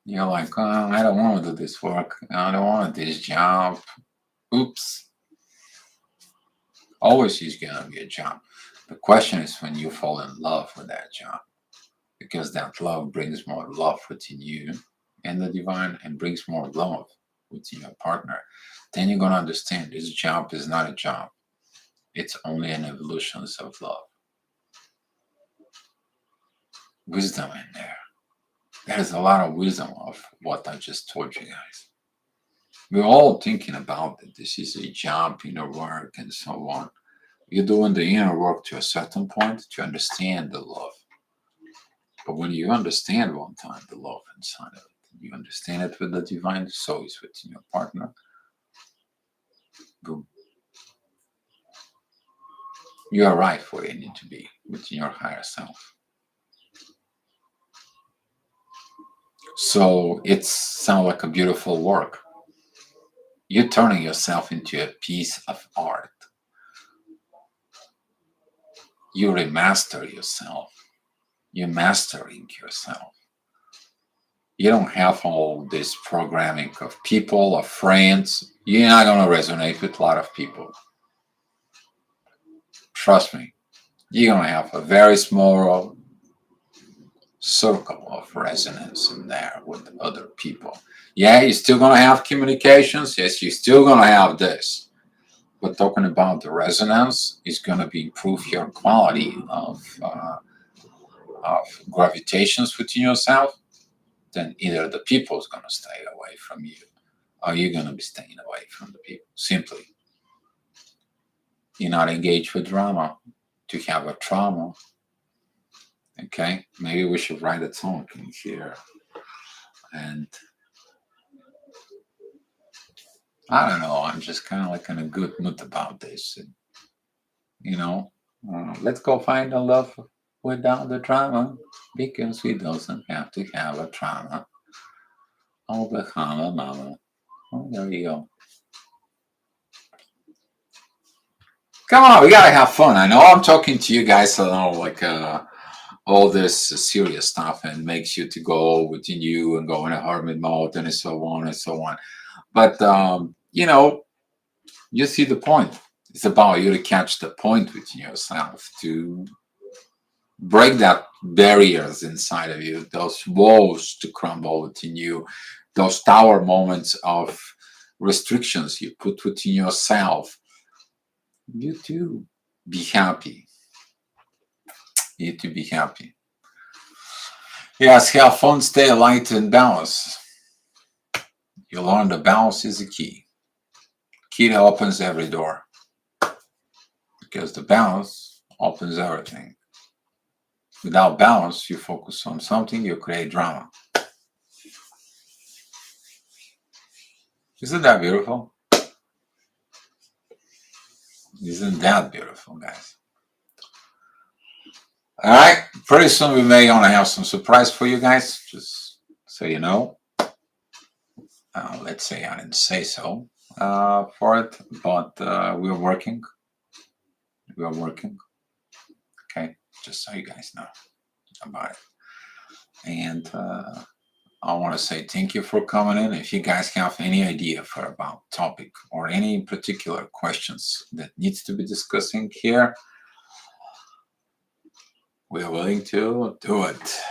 Speaker 1: You're like, oh, I don't want to do this work. I don't want this job. Oops. Always is going to be a job. The question is when you fall in love with that job, because that love brings more love within you and the divine and brings more love within your partner. Then you're going to understand this job is not a job, it's only an evolution of love. Wisdom in there. There's a lot of wisdom of what I just told you guys. We're all thinking about that this is a job, inner work, and so on. You're doing the inner work to a certain point to understand the love. But when you understand one time the love inside of it, you understand it with the divine, so is within your partner. Boom. You are right where you need to be within your higher self. So it sounds like a beautiful work. You're turning yourself into a piece of art. You remaster yourself. You're mastering yourself. You don't have all this programming of people, of friends. You're not going to resonate with a lot of people. Trust me. You're going to have a very small circle of resonance in there with other people. Yeah, you're still going to have communications. Yes, you're still going to have this. But talking about the resonance is going to be improve your quality of gravitations within yourself. Then either the people is going to stay away from you, or you're going to be staying away from the people. Simply, you're not engaged with drama. To have a trauma, okay? Maybe we should write a song in here, and I don't know. I'm just kind of like in a good mood about this. And, let's go find a love without the drama because we doesn't have to have a trauma. Oh, the Hama Mama. Oh, there you go. Come on, we gotta have fun. I know I'm talking to you guys, I know, like all this serious stuff, and makes you to go within you and go in a hermit mode and so on and so on. But you see the point. It's about you to catch the point within yourself, to break that barriers inside of you, those walls to crumble within you, those tower moments of restrictions you put within yourself. You too be happy. You to be happy. Yes, have fun, stay light and balance. You learn the balance is the key. Key that opens every door. Because the balance opens everything. Without balance, you focus on something, you create drama. Isn't that beautiful? Isn't that beautiful, guys? All right, pretty soon we may want to have some surprise for you guys, just so you know. Let's say I didn't say so for it, but we're working. We are working. Okay, just so you guys know about it. And I want to say thank you for coming in. If you guys have any idea for about topic or any particular questions that needs to be discussing here, we are willing to do it.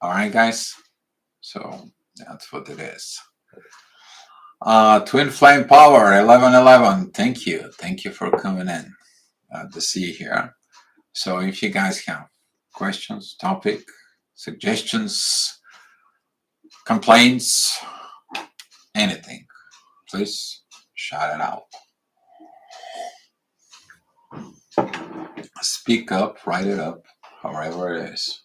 Speaker 1: All right, guys. So that's what it is. Twin Flame Power 1111. Thank you for coming in to see here. So if you guys have questions, topic, suggestions, complaints, anything, please shout it out. Speak up, write it up, however it is.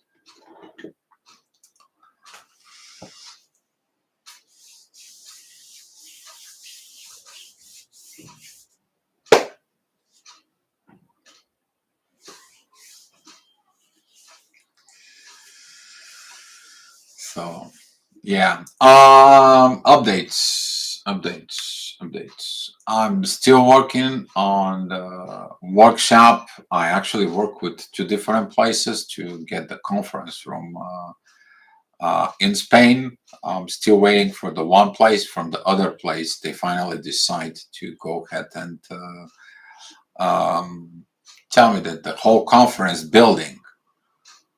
Speaker 1: So yeah, updates. I'm still working on the workshop. I actually work with two different places to get the conference room in Spain. I'm still waiting for the one place. From the other place, they finally decide to go ahead and um, tell me that the whole conference building,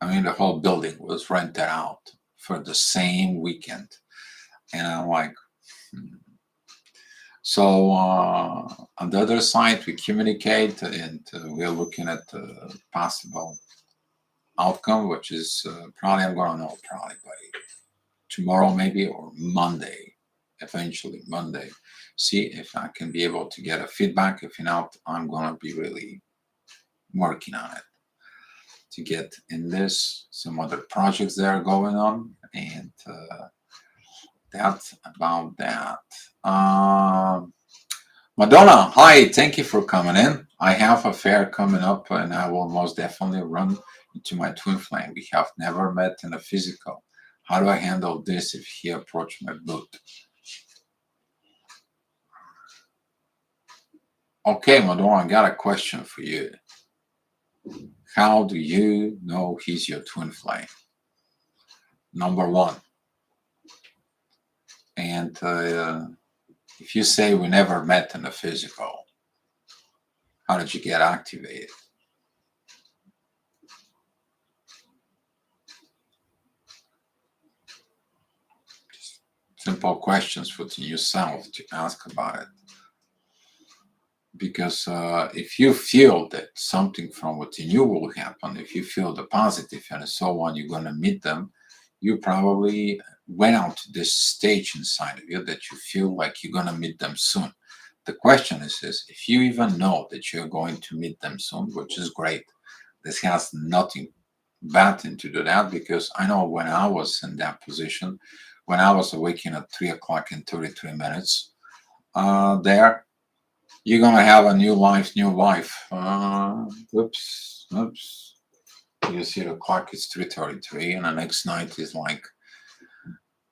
Speaker 1: the whole building was rented out for the same weekend. And I'm like, hmm. So on the other side, we communicate and we're looking at the possible outcome, which is probably I'm going to know probably by tomorrow, maybe, or Monday, eventually Monday. See if I can be able to get a feedback. If not, I'm going to be really working on it to get in this. Some other projects that are going on, and that's about that. Madonna, hi, thank you for coming in. I have a fair coming up, and I will most definitely run into my twin flame. We have never met in a physical. How do I handle this if he approached my booth? Okay, Madonna, I got a question for you. How do you know he's your twin flame? Number one. And if you say we never met in a physical, how did you get activated? Just simple questions for yourself to ask about it. Because if you feel that something from within you will happen, if you feel the positive and so on, you're going to meet them, you probably went out to this stage inside of you that you feel like you're going to meet them soon. The question is if you even know that you're going to meet them soon, which is great, this has nothing bad into that, because I know when I was in that position, when I was awakening at 3 o'clock and 33 minutes, there, you're gonna have a new life, new life. Oops. You see the clock is 3:33, and the next night is like,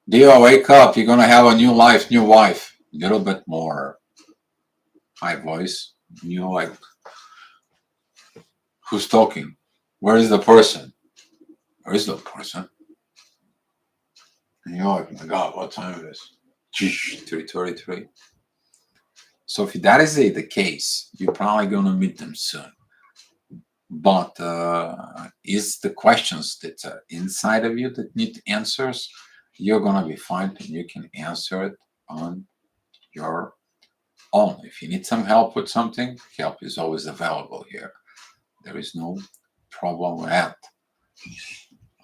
Speaker 1: Dio, wake up! You're gonna have a new life, new wife. A little bit more high voice. You like, who's talking? Where is the person? Where is the person? And you're like, my God, what time it is? 3:33. So if that is the case, you're probably gonna meet them soon. But is the questions that are inside of you that need answers, you're going to be fine and you can answer it on your own. If you need some help with something, help is always available here. There is no problem with that.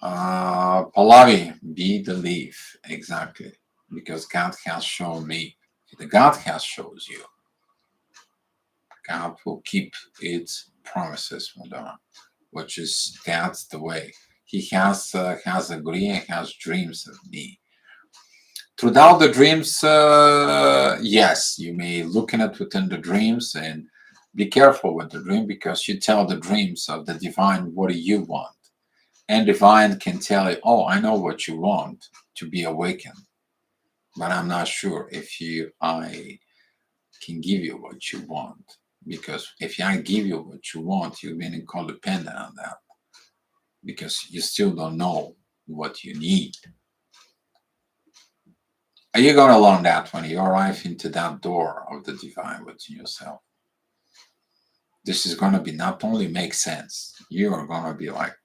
Speaker 1: Pallavi, be the leaf. Exactly. Because God has shown me. The God has shows you. God will keep its promises, Madonna, which is that's the way. He has agree and has dreams of me. Throughout the dreams, yes, you may look in it within the dreams and be careful with the dream, because you tell the dreams of the divine what do you want, and divine can tell you, oh, I know what you want to be awakened, but I'm not sure if I can give you what you want. Because if I give you what you want, you've been codependent on that, because you still don't know what you need. Are you going to learn that when you arrive into that door of the divine within yourself? This is going to be not only make sense, you are going to be like,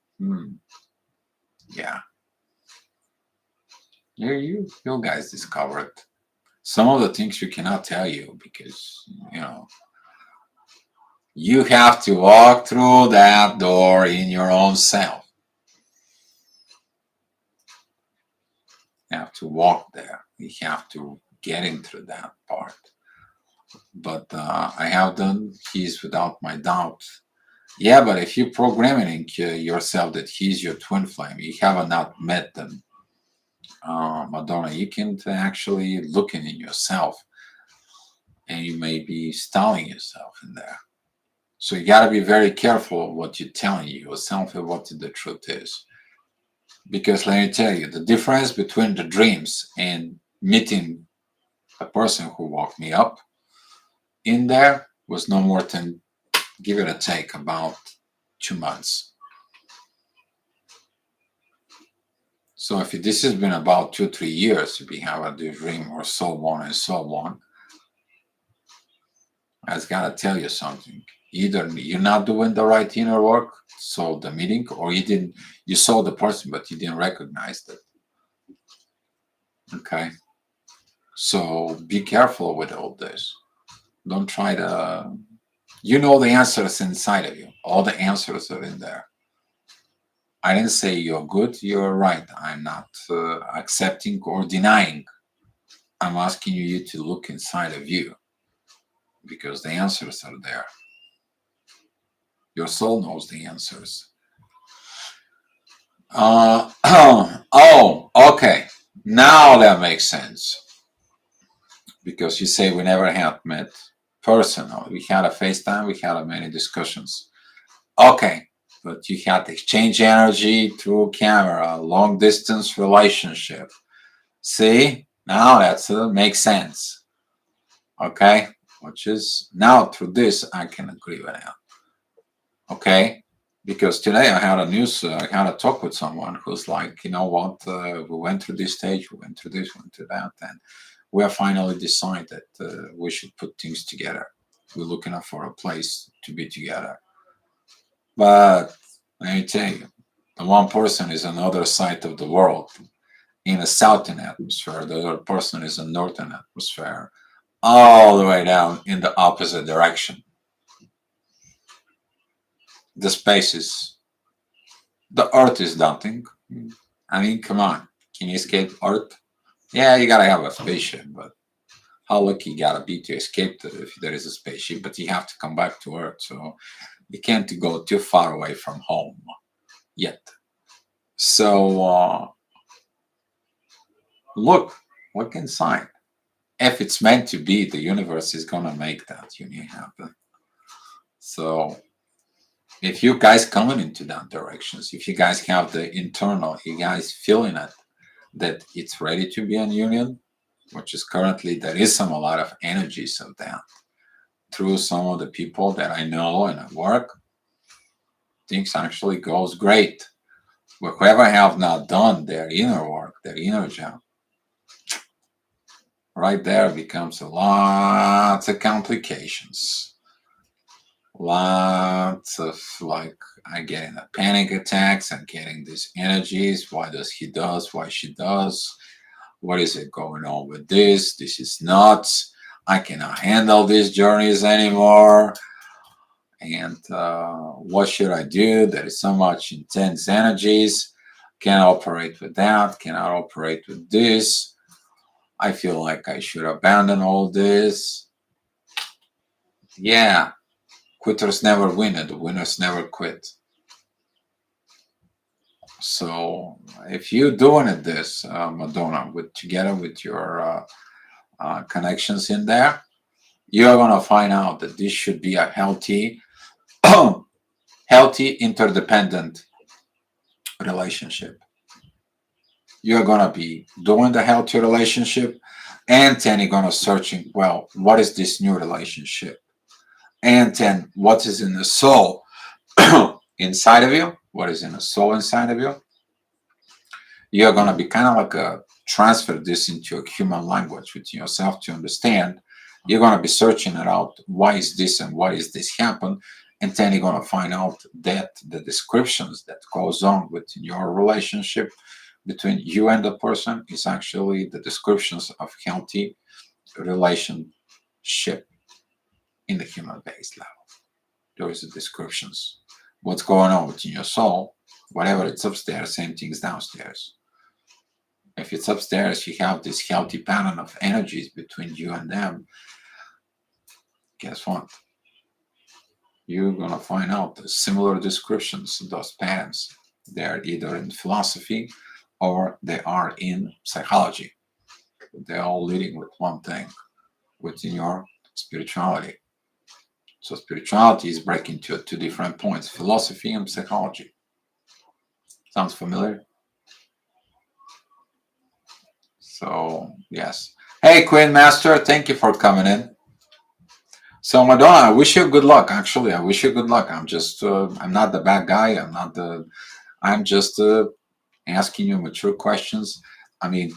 Speaker 1: yeah. You guys discovered some of the things we cannot tell you, because, you have to walk through that door in your own self. You have to walk there. You have to get into that part. But I have done He's without my doubt. Yeah, but if you're programming yourself that He's your twin flame, you have not met them, Madonna, you can actually look in yourself, and you may be stalling yourself in there. So you got to be very careful of what you're telling yourself and what the truth is. Because let me tell you, the difference between the dreams and meeting a person who woke me up in there was no more than, give it a take, about 2 months. So if this has been about 2-3 years, we have a dream or so on, I just gotta tell you something. Either you're not doing the right inner work, so the meeting, or you saw the person but you didn't recognize that. Okay, so be careful with all this. Don't try to. You know the answers inside of you. All the answers are in there. I didn't say you're good, you're right. I'm not accepting or denying. I'm asking you to look inside of you because the answers are there. Your soul knows the answers. Oh, okay. Now that makes sense. Because you say we never had met personally. We had a FaceTime, we had many discussions. Okay, but you had exchange energy through camera, long distance relationship. See, now that makes sense. Okay, which is now through this I can agree with that. Okay, because today I had I had a talk with someone who's like, you know what, we went through this stage, we went through this, went through that, and we have finally decided we should put things together. We're looking for a place to be together. But let me tell you, the one person is on the other side of the world in a southern atmosphere, the other person is a northern atmosphere, all the way down in the opposite direction. The space is, the earth is daunting. I mean, come on, can you escape earth? Yeah, you gotta have a spaceship, but how lucky you gotta be to escape if there is a spaceship, but you have to come back to earth, so you can't go too far away from home yet. So look inside. If it's meant to be, the universe is gonna make that union happen. So if you guys coming into that directions, if you guys have the internal, you guys feeling it, that it's ready to be in union, which is currently there is a lot of energies of that through some of the people that I know and at work, things actually goes great. But whoever have not done their inner work, their inner job, right there becomes a lot of complications. Lots of like I getting the panic attacks and getting these energies. Why does he does? Why she does? What is it going on with this? This is nuts. I cannot handle these journeys anymore. And what should I do? There is so much intense energies. Can't operate with that. Cannot operate with this. I feel like I should abandon all this. Yeah, quitters never win and the winners never quit. So if you're doing it this, Madonna, together with your connections in there, you're gonna find out that this should be a healthy, healthy interdependent relationship. You're gonna be doing the healthy relationship, and then you're gonna searching. Well, what is this new relationship? And then what is in the soul inside of you? What is in the soul inside of you? You're gonna be kind of like a transfer this into a human language with yourself to understand. You're gonna be searching it out. Why is this and why is this happen? And then you're gonna find out that the descriptions that goes on within your relationship between you and the person is actually the descriptions of healthy relationship in the human base level. There is the descriptions. What's going on within your soul, whatever it's upstairs, same thing is downstairs. If it's upstairs, you have this healthy pattern of energies between you and them. Guess what? You're gonna find out the similar descriptions, those patterns. They're either in philosophy or they are in psychology. They're all leading with one thing within your spirituality. So spirituality is breaking to two different points: philosophy and psychology. Sounds familiar? So yes. Hey, Queen Master, thank you for coming in. So Madonna, I wish you good luck. Actually, I wish you good luck. I'm not the bad guy. I'm just asking you mature questions. I mean,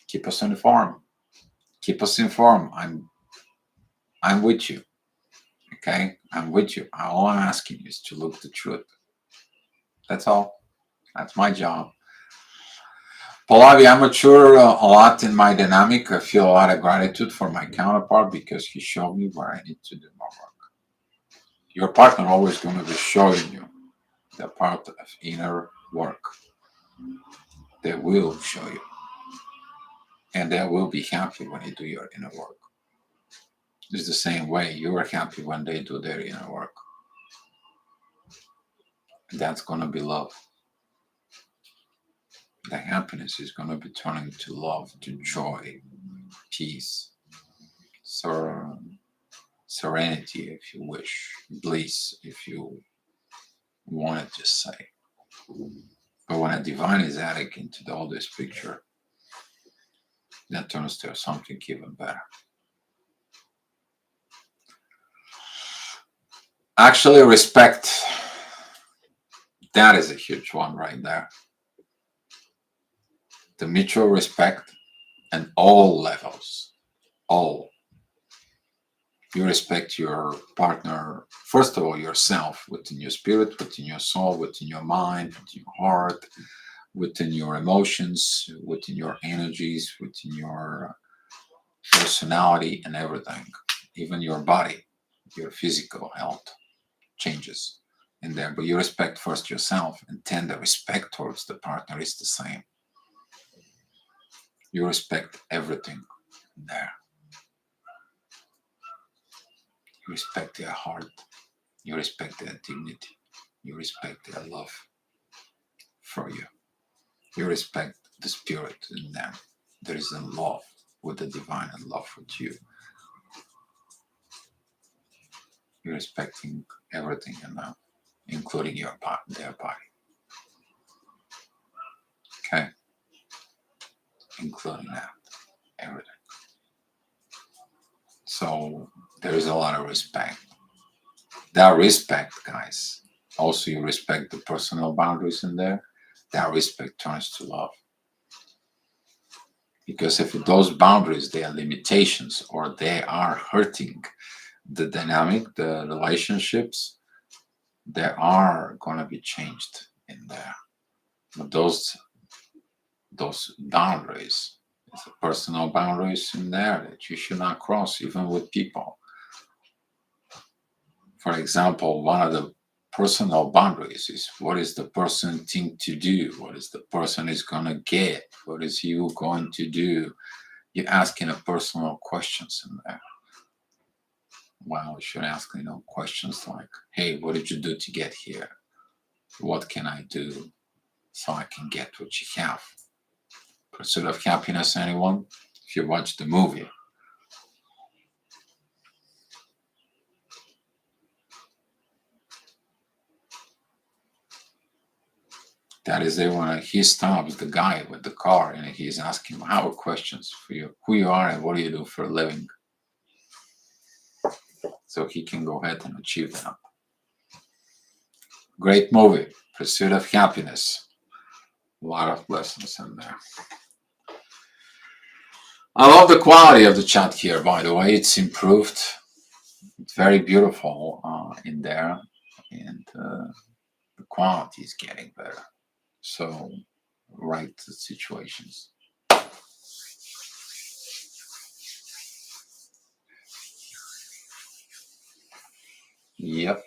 Speaker 1: keep us informed. Keep us informed. I'm with you. Okay, I'm with you. All I'm asking you is to look the truth. That's all. That's my job. Pallavi, I mature a lot in my dynamic. I feel a lot of gratitude for my counterpart because he showed me where I need to do more work. Your partner always going to be showing you the part of inner work. They will show you, and they will be happy when you do your inner work. It's the same way you are happy when they do their inner work. That's going to be love. The happiness is going to be turning to love, to joy, peace, serenity, if you wish, bliss, if you wanted to say. But when a divine is added into all this picture, that turns to something even better. Actually, respect. That is a huge one right there. The mutual respect and all levels. All. You respect your partner, first of all, yourself, within your spirit, within your soul, within your mind, within your heart, within your emotions, within your energies, within your personality, and everything. Even your body, your physical health changes in there. But you respect first yourself, and then the respect towards the partner is the same. You respect everything there. You respect their heart. You respect their dignity. You respect their love for you. You respect the spirit in them. There is a love with the divine and love with you. You're respecting everything in them, including your body, their body. Okay? Including that, everything. So there is a lot of respect. That respect, guys. Also, you respect the personal boundaries in there. That respect turns to love. Because if those boundaries, they are limitations or they are hurting the dynamic, the relationships, they are going to be changed in there. But those boundaries, the personal boundaries in there that you should not cross, even with people. For example, one of the personal boundaries is what is the person think to do? What is the person is going to get? What is you going to do? You're asking a personal questions in there. Well, you should ask, questions like, hey, what did you do to get here? What can I do so I can get what you have? Pursuit of Happiness, anyone? If you watch the movie. That is there when he stops the guy with the car and he's asking our questions for you, who you are and what do you do for a living. So he can go ahead and achieve that. Great movie, Pursuit of Happiness. A lot of lessons in there. I love the quality of the chat here, by the way. It's improved. It's very beautiful in there. And the quality is getting better. So, right situations. Yep.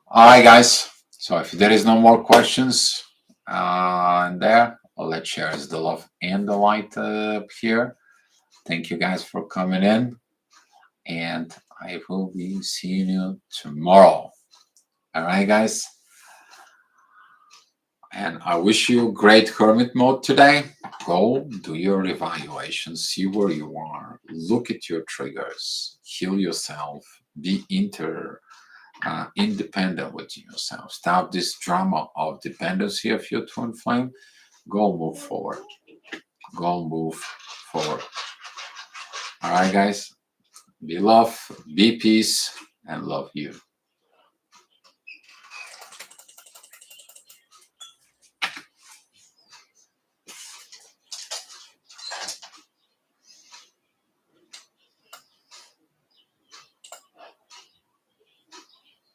Speaker 1: All right, guys. So if there is no more questions in there, let's share the love and the light up here. Thank you guys for coming in. And I will be seeing you tomorrow. All right, guys. And I wish you great hermit mode today. Go do your evaluation, see where you are, look at your triggers, heal yourself, be independent with yourself. Stop this drama of dependency of your twin flame. Go move forward. Go move forward. All right, guys. Be love, be peace, and love you.